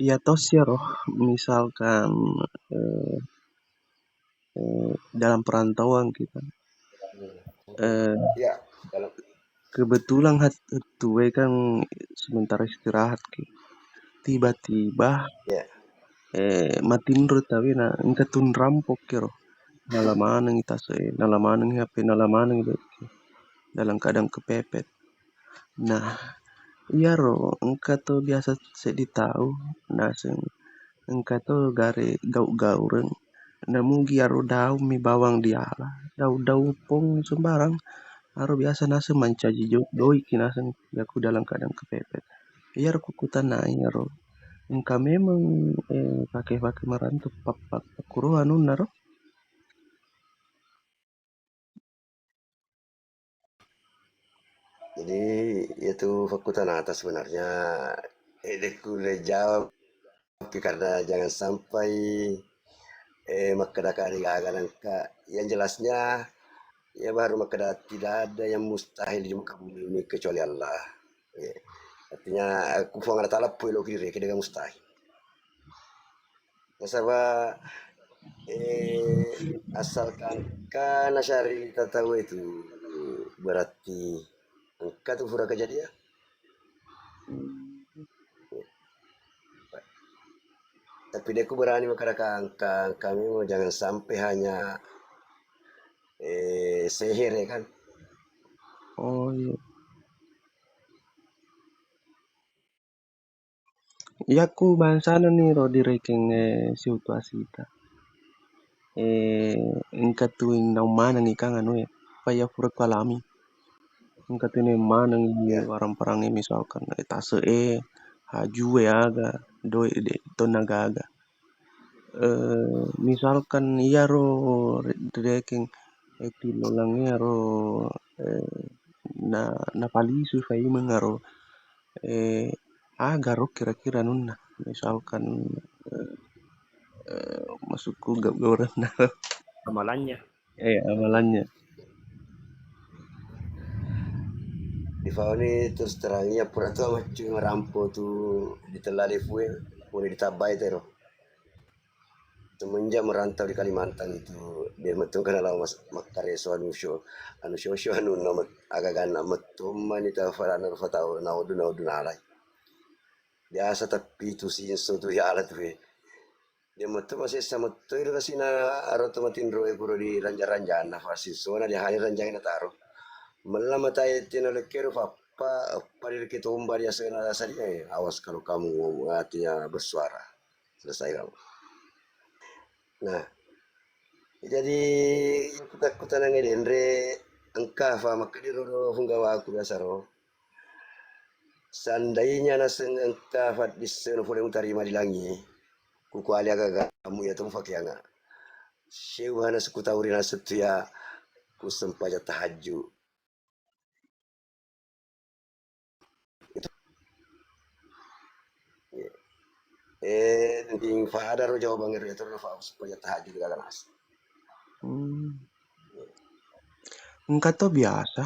Ya toh sih roh, misalkan eh, dalam perantauan kita, eh, Ya, dalam kebetulan hatue kan sementara istirahat ki. Tiba-tiba ya, matinro tapi na ingka tun rampok ki roh. Nalamanang ita nalamanang HP, nalamanang beki dalam keadaan kepepet. Nah, iya roh, engka to biasa sedi tahu, nah engka to gare gau-gauren. Namugi aro dau mi bawang diala. Dau-dau pong sembarang. Aro biasa nase mancaji doi kinasen yaku dalam keadaan kepepet. Iya ro kukutan nai aro. Engka memang pakai merantau papak kuruhan naro. jadi itu fakultas atas sebenarnya. Ku jawab karena jangan sampai makada gagal angka. Yang jelasnya ya baru makada tidak ada yang mustahil di muka bumi ini kecuali Allah. Ya. Artinya aku fang ada talap puelo kiri kira mustahil. Nasaba asalkan karena syari kita tahu itu berarti angka itu pura kejadian. Tapi dia ku berani mengatakan angka kami mau jangan sampai hanya sihir ya kan. Oh iya. Iya ku bansana nih ro di reking situasi ita. Engka tuing nau mana nih kang anu ya. Paya pura alami. Engka tuing mana nih Ya, warang perangnya misalkan. Tase haju aga. Doi de tonaga aga. Misalkan iya ro reking tilolangnya ro eh, na napalisu fai mengaro agar ro kira-kira nunna misalkan eh, masukku gauran Amalannya. amalannya. di Fauni terus terangnya pura tu macam merampo tu ditelah di fue, boleh ditabai tero. Semenjak merantau di Kalimantan itu dia metu kan ala mas makare so anu show anu nama agak gana metu mani ta farana fatau na udu nalai. Biasa tapi itu sih so tu ya alat we. Dia metu masih sama tu itu kasih na aro tu matin roe puro di ranjang-ranjang na fasi so na dia hari ranjang na taro. Melama tai tino lekero apa dia kita umbar ya sena saja awas kalau kamu artinya bersuara. Selesai kamu. Nah, jadi kutakutan ang Andre angka fa makadiro hunggawa aku biasa ro. Seandainya naseng angka fa diseno boleh utarima di langi. Kuku ali aga kamu ya tumu fakianga. Shewa na sukutauri na setia kusempaja tahaju. Ding fa ada ro jawa bangir ya turu fa supaya tahaju daga nas. Engka to biasa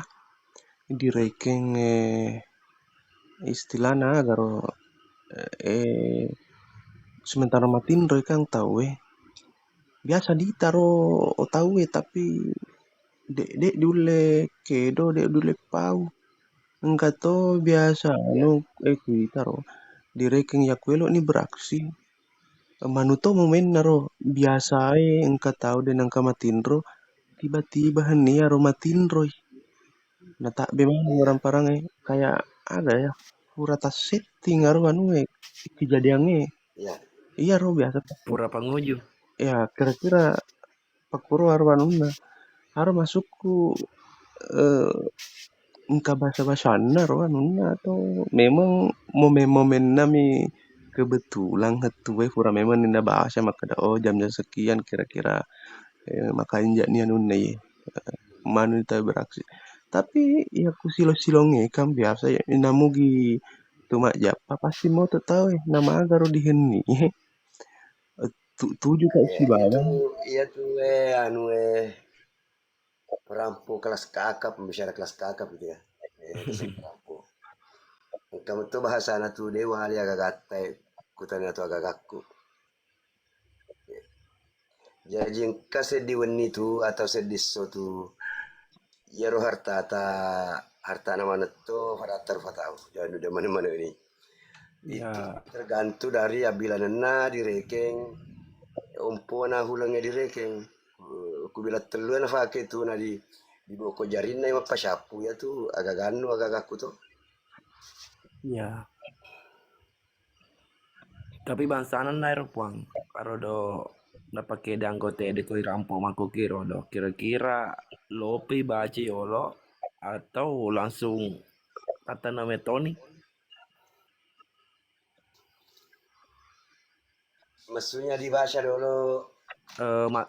di reking istilahnya agar eh sementara matin roy kang tahu biasa ditaro tahu tapi dek dule kedo dek dule pau engka to biasa Ya, no kita ro di reking yakuelo ni beraksi manuto momen naro biasa engka tahu dan engka matinro tiba-tiba henia ro matinro nah tak bemang orang iya, parang kayak ada ya purata setting aro anu kejadiannya iya, iya ro biasa Pura panguju. ya kira-kira pakuro aro anuna aro masukku eh engka basa-basana ro anuna atau memang momen-momen nami kebetulan hatuwe pura memang ninda bahasa maka oh jam-jam sekian kira-kira maka injak ni anu nih manu kita beraksi tapi ya ku silo-silonge kan biasa ya namugi tuma japa pasti mau tuh tahu nama agaro dihenni tujuh kak si iya. Itu bawah iya tuh anu perampok kelas kakap, pembicara kelas kakap gitu ya. Kesan perampok. Kamu tuh bahasa anak tuh dewa dia agak gatai. kutanya tu agak-agakku. Jadi engka sedih weni tu atau sedih so tu ya roh harta nama neto faratar fatau. Jangan udah mana-mana ini. Itu Ya, tergantung dari abila nena direkeng umpona hulangnya direkeng. Ku bila telu na fake tu na di boko jarin na yung pasapu ya tu agak ganu agak aku tu. ya. Tapi bangsana nair puang. Karo do napake de anggota de koi rampok mako kiro do. Kira-kira lopi baci yolo atau langsung kata nama Tony. Maksudnya dibaca dulu.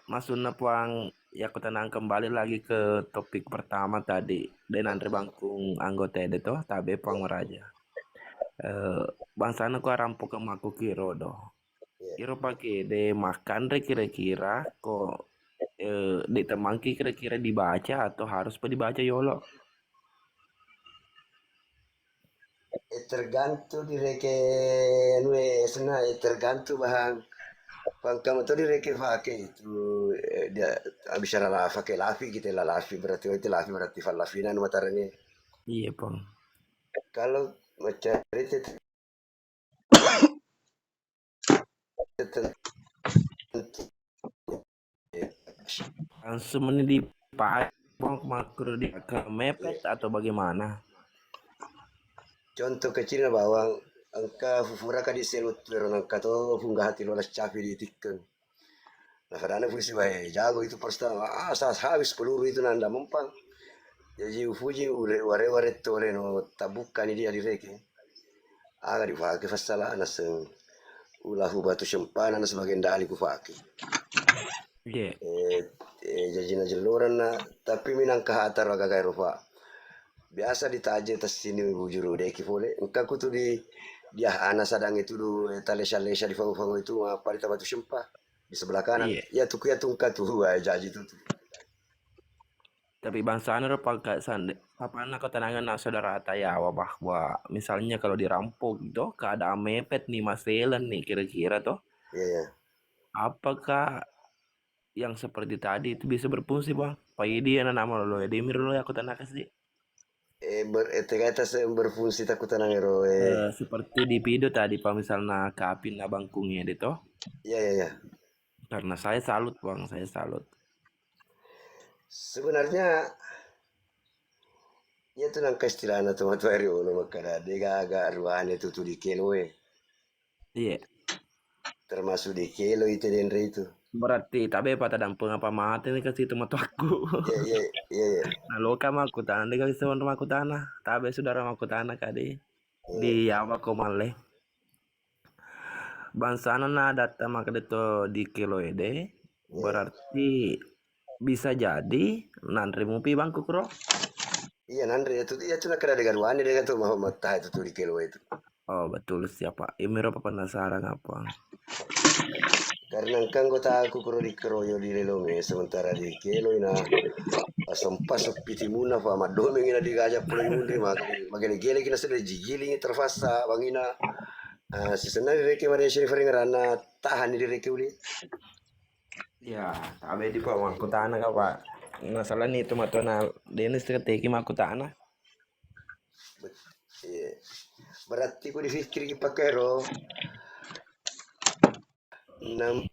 Maksudnya puang ya aku tenang kembali lagi ke topik pertama tadi. Dan andre bangkung anggota de toh tabe puang Ya, meraja. Eh, bangsana ko rampok ke mako kiro do. ya. Kira pakai de makan re kira-kira kok di temangki kira-kira dibaca atau harus pa dibaca yolo. Tergantung direke anu sena tergantung bahang pangkam tu direke fake itu dia bicara la fake lafi kita la lafi berarti itu lafi berarti falafina nu matarane. Iya bang. Kalau macam itu Langsung ini dipakai bang makro di ke mepet atau bagaimana? contoh kecilnya bawang angka fufura ka di selut pero angka to funga hati lolas capi di tikken. Nah kadang fungsi bae jago itu pertama saat habis peluru itu nanda mempang. Jadi ufuji ware tore no tabuka ni dia direke. Aga di fake fasala naseng ulahu batu sempana na sebagian dali ku fake. Iya. Eh, jajina jeluran na tapi minang kahatar waga kay rupa. Biasa ditaje tas sini bujuru deki pole. Engka ku tu dia ana sadang itu du talesa-lesa di fangu-fangu itu apa di batu sempah di sebelah kanan. Iya. Ya tuku ya tungka tuh jaji tu. Tapi bangsa anu pakai sande. Apa anak ketenangan nak saudara tayawa bahwa misalnya kalau dirampok gitu keadaan mepet nih Mas Velen nih kira-kira toh Ya ya. apakah yang seperti tadi itu bisa berfungsi bang? Pak Idi anak nama lo ya Demir lo ya aku tanah kasih. Ternyata berfungsi takut tenang ero. Seperti di video tadi pak misalnya kapin na bangkungnya itu Ya ya ya. karena saya salut bang saya salut. Sebenarnya ya tu nang istilahna tu matu eri ulo makara dega aga ruane tu tu di keloe Iya. termasuk di kelo itu denre itu. Berarti tapi pada dampung apa mati nih kasih teman aku. Ya ya ya ya. Nah lo kan aku tanah dia kasih teman aku tanah. Tapi saudara aku tanah kadi di Ya, Jawa kok maleh. Bangsa na data maka itu di kilo ede ya. berarti bisa jadi nanti mupi bangku kro. Iya nandre ya tu nak ada dengan ruane dengan tu mau mata itu tu di kelo itu. Oh betul siapa? Imiro apa penasaran apa? Karena kan kota aku kuro di keroyo di lelonge sementara di kelo ina sempas sepiti muna fa madome ina di gajah pulau mundri magani gele kina sudah jigiling terfasa bangina sisena direke mari sheri rana tahan direke uli. Ya, abe di pa aku tanah ka pak. Masalah nih itu matona Dennis teki aku tanah. Iya. Berarti ku dipikir pakai ro nam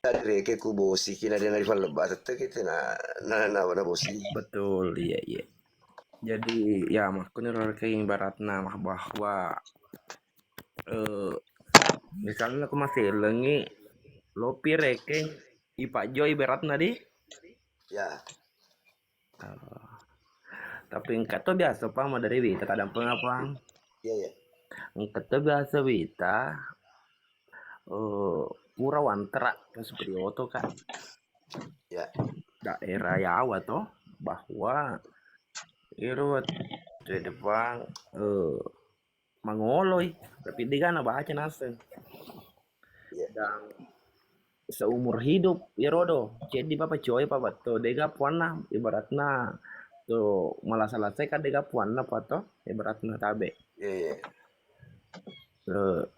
reke ku bosi kina dia na rifal lebat tetep kita na bosi. Betul, iya iya. Jadi ya makanya kayak ibaratnya mah bahwa eh misalnya aku masih lengi lopi rekeng ipak jo ibaratnya di. Ya, Tapi engkau tuh biasa pak mau dari Wita kadang pengapang. iya ya. Engkau tuh biasa Wita pura wantera ke Supriyoto kak Ya, daerah Yawa toh bahwa irut di depan mangoloi tapi dia kan baca naseng ya. dan seumur hidup ya rodo jadi papa coy papa to dega puana ibaratnya tuh malah selesai kan dega puana apa toh ibaratnya tabe Iya, iya.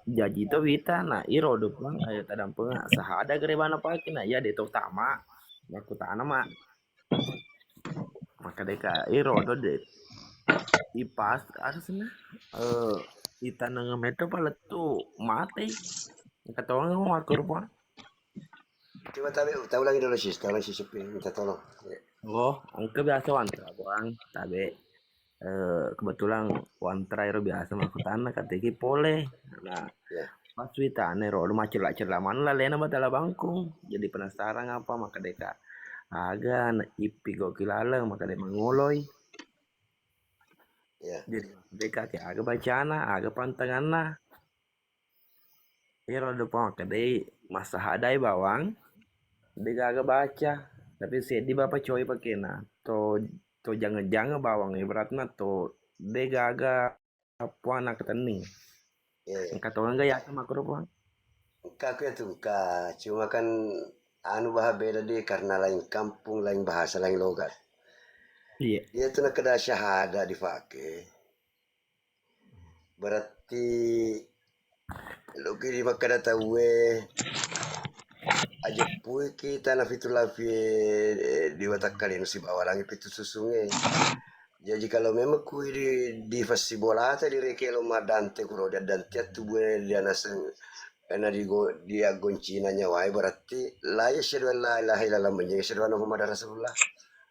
Jaji to wita na iro do pang ayo tadang penga sahada gere bana pake na ya de to tama aku tanah mak maka deka iro do de ipas ada sana eh ita nang metro pala tu mate kata orang mau akur pa Coba tahu lagi dulu sih, tahu lagi si Supi minta tolong. Ya, oh angke biasa wantra bang tabe kebetulan wantra iro biasa maku tanah kateki pole nah ya, pas wita ro macet lah mana lah lena batala bangkung jadi penasaran apa maka deka aga na ipi gokil alang maka dia mangoloy ya, jadi deka ke aga bacana aga pantangana ya rodo maka dia masa hadai bawang dia aga baca tapi sedi bapak coy pakai na to jangan-jangan bawang ibaratnya to dia aga apa anak ketening ya, ya. kata orang gak yakin makro bang Aku ya tuh, cuma kan anu bah beda deh karena lain kampung, lain bahasa, lain logat. iya Dia tuh nak kena syahada dipakai. Berarti lo kiri makada tahu aja pui kita na fitulah di watak kalian si bawa langit itu susungnya. Jadi kalau memang kui di festibolata di rekelo madante kuro dan dante tu gue dia naseng karena dia goncina nyawai berarti la ya syadu an la ilaha illallah menjadi syadu anna muhammad rasulullah.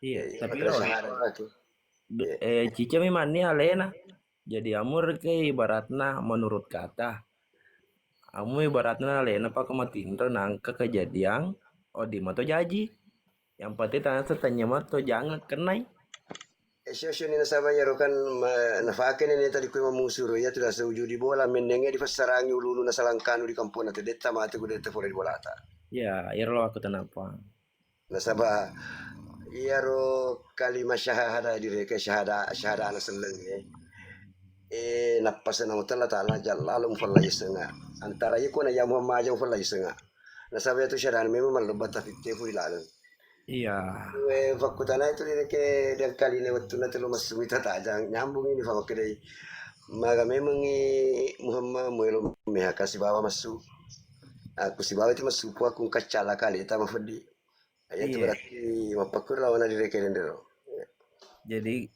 iya Ya, ya, tapi makna rodo syahada lagi. Ya, cica memang nih alena jadi amur ke ibaratnya menurut kata kamu ibaratnya lena pak kematin tuh nangka kejadian oh di moto jaji yang penting tanah setanya mah tuh jangan kenai Esyo ni nasaba ya rokan nafakin ni tadi kui mamusuro ya tuh setuju di bola menenge di fasarangi ululu nasalangkanu di kampung na detta mate ku detta fora di bolata. ya ya lo aku kenapa Nasaba iya ro kalimat syahada diri ke syahada ana seleng napasa na utala taala jalalum falla yisenga antara yiku na yamu maja falla yisenga nasaba itu syahada memang malebat tapi tefu ilalan iya fakutana itu diri ke dan kali ne waktu na telu masumita tajang nyambung ini fama kedai maga memang Muhammad muelo meha kasih bawa masuk aku si bawa itu masuk aku kacala kali itu mafadi itu iya berarti mapakur lawan diri ke dendero. jadi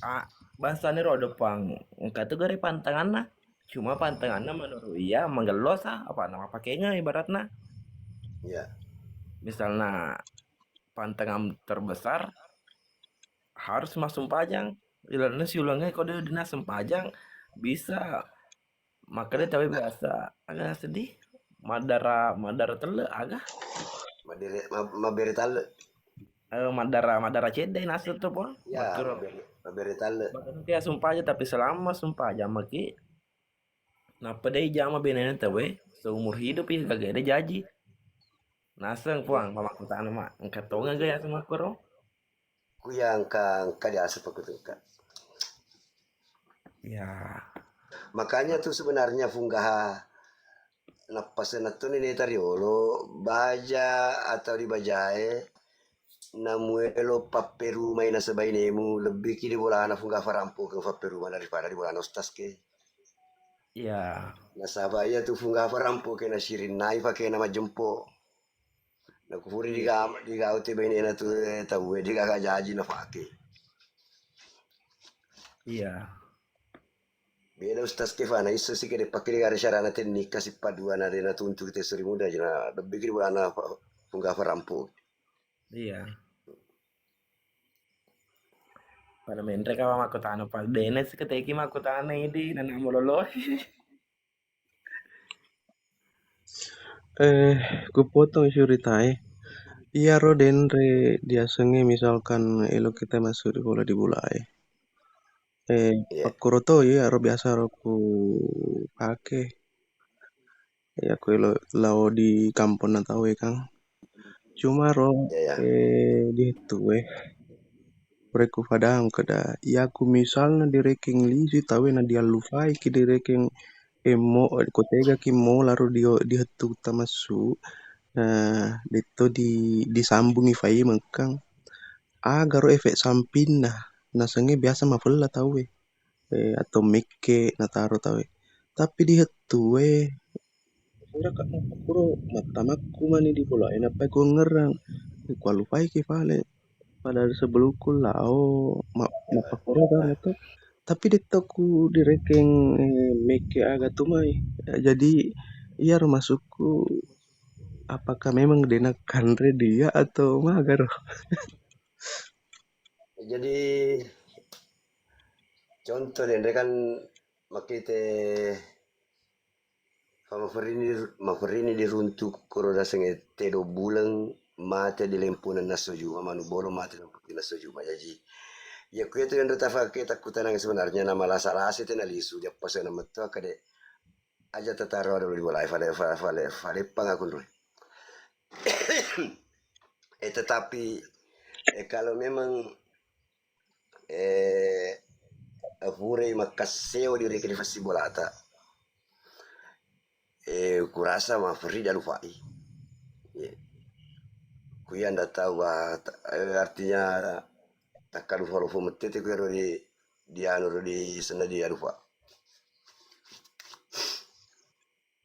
ah bahasanya rodo pang engkau tuh gare pantangan nah cuma pantangannya menurut iya menggelos ah apa nama pakainya ibaratnya Ya, misalnya pantangan terbesar harus masuk pajang ilarnya si ulangnya kode dinas sempajang bisa makanya tapi biasa agak sedih madara madara tele agak mabere talle. madara madara cede nasu tuh po Ya, makro mabere talle. bahkan kayak sumpah aja tapi selama sumpah aja maki napa deh jama benen tawe seumur hidup ya kagak ada jaji naseng puang mama kota mak angkat tonga gaya sama kuro Ku yang ka di asap aku tuh Kak. ya Makanya tuh sebenarnya funggaha napasan na tuh ni tariolo baja atau di bajae namuelo paperu may nasa bainemu lebih kini bola na funggaha farampo ke paperu daripada di bola nostas ke. ya Nasabaya tuh funggaha farampo ke na sirin nai pakai nama jempo. Nakufuri iya di gaute bainena tuh tahu di kakak jaji na pakai. iya Beda Ustaz Kefana iso sih kede pakai di syarana teknik kasih paduan ada na tuntu kita suri muda jena lebih kiri bulan apa punggah farampo. iya pada mentre kawa makutano pag denes keteki makutano ini nana mololo Kupotong ceritai. Iya ro denre dia senge misalkan elo kita masuk di bola di bulai. Iya, Pakuroto ya ro biasa ro ku pake. Ya ku elo lao di kampung na tahu kang. Cuma ro iya, ya. di itu Reku fadang kada. Ya ku misalnya di ranking lisi tahu na dia lufai ki di ranking emo kotega ki mo lalu dia di hetu tamasu. Nah, itu disambungi fai mengkang agaro efek samping nah nasenge biasa mafella tahu atau mikke na taro tahu tapi di hetue ora ka puro matamakku mani di bola apa ku ngerang kualifikai ki vale pada sebelumku lao mapakora banget tuh tapi ditoku direkeng meke aga tumai. Jadi iya masukku apakah memang denakan dia atau magar. Jadi contoh deh kan makite Maferini diruntuk koroda senge tedo bulan mate di lempunan naso juma manu bolo mate di naso juma jadi ya ku itu yang reta fake takutan yang sebenarnya nama lasa lasi tena lisu dia pas nama tu akade aja tataro ada di bola fale pangakun roy tetapi kalau memang Fure makaseo di reke di fasi bolata kurasa ma Frida Lufai kuya anda tahu artinya takkan follow metete kuya di anu di sana di arufa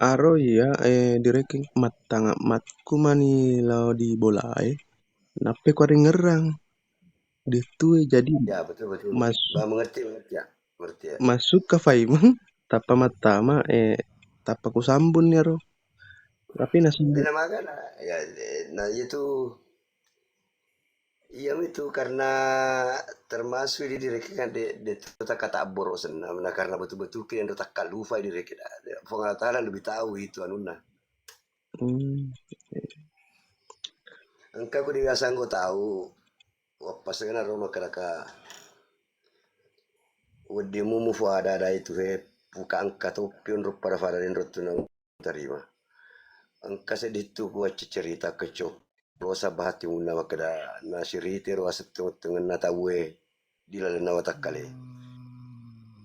Aro iya direkeng matanga matku mani lao di bola nape ku ngerang itu jadi ya betul betul masuk mengerti ya masuk ke Faiman tapa matama tapa ku sambun ya ro tapi nasi dan makanya ya nah itu iya itu karena termasuk di direkan de kata boros nah karena betul-betul kalian tak kalufa di direkan pengetahuan lebih tahu itu anuna engkau ku biasa engkau tahu pas sekarang rumah keraka wedi mumu ada itu buka angka topion rupa pada den rotunang terima angka seditu ku cerita kecok rosa bahati una makada nasirite rosa tengen natawe di lalena watakale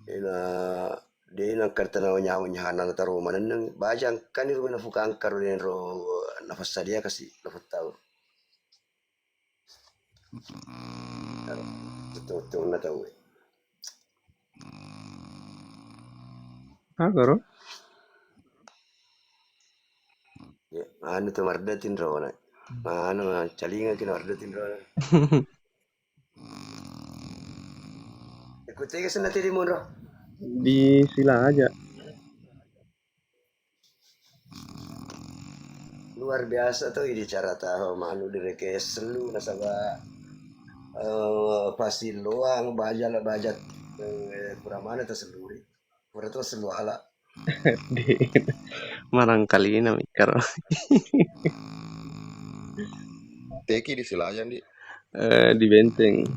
ina de ina kartana nyawa nyahana taro manang bajang kan iru na fuka angka ro den ro nafas sadia kasi nafas tahu betul natawe agaro ya anu tu mardatin ro na anu calinga kina mardatin ro ikut aja sana tadi monro di sila aja luar biasa tuh ini cara tahu manu direke selu nasaba pasti loang bajat kurang mana tuh seluri kurang tuh selu ala di marang kali ini mikir Teki di Silayan di di benteng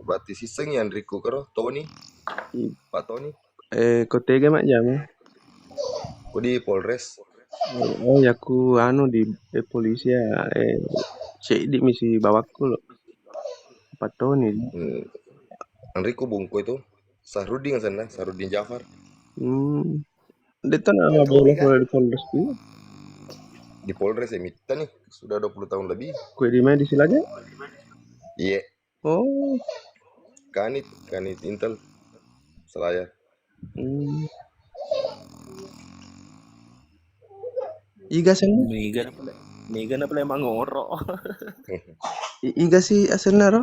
berarti siseng yang Rico karo Tony Pak Tony kotege mak jamu ku di Polres oh ya ku anu di polisi ya cek di misi bawaku lo patoni Enrico Bungko itu Sahrudin sana Sahrudin Jafar dia nama Pak bola Tony kan di Polres tuh di Polres Emita nih sudah 20 tahun lebih kue di mana di sila aja iya oh kanit Intel Selayar iga sen Niga na pala emang ngoro. iga si asalnya ro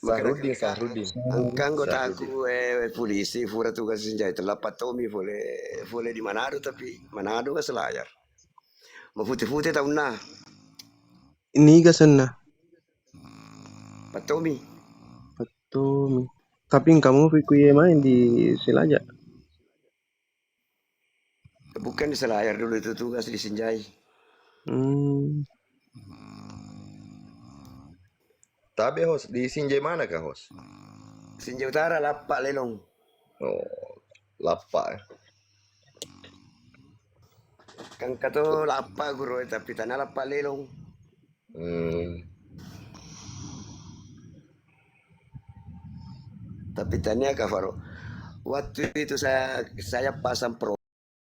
Sahrudin angkang kota aku polisi fura tugas senjata telah Pak Tommy boleh di Manado tapi Manado kan Selayar mau putih-putih tahun nah ini iga sana Pak Tommy tuh tapi kamu pikir main di sila aja bukan di Selayar dulu itu tugas di Sinjai tapi host di Sinjai mana kah host Sinjai Utara Lapak Lelong oh Lapak kan kata Lapak guru tapi tanah Lapak Lelong tapi tanya Kak Faro waktu itu saya pasang pro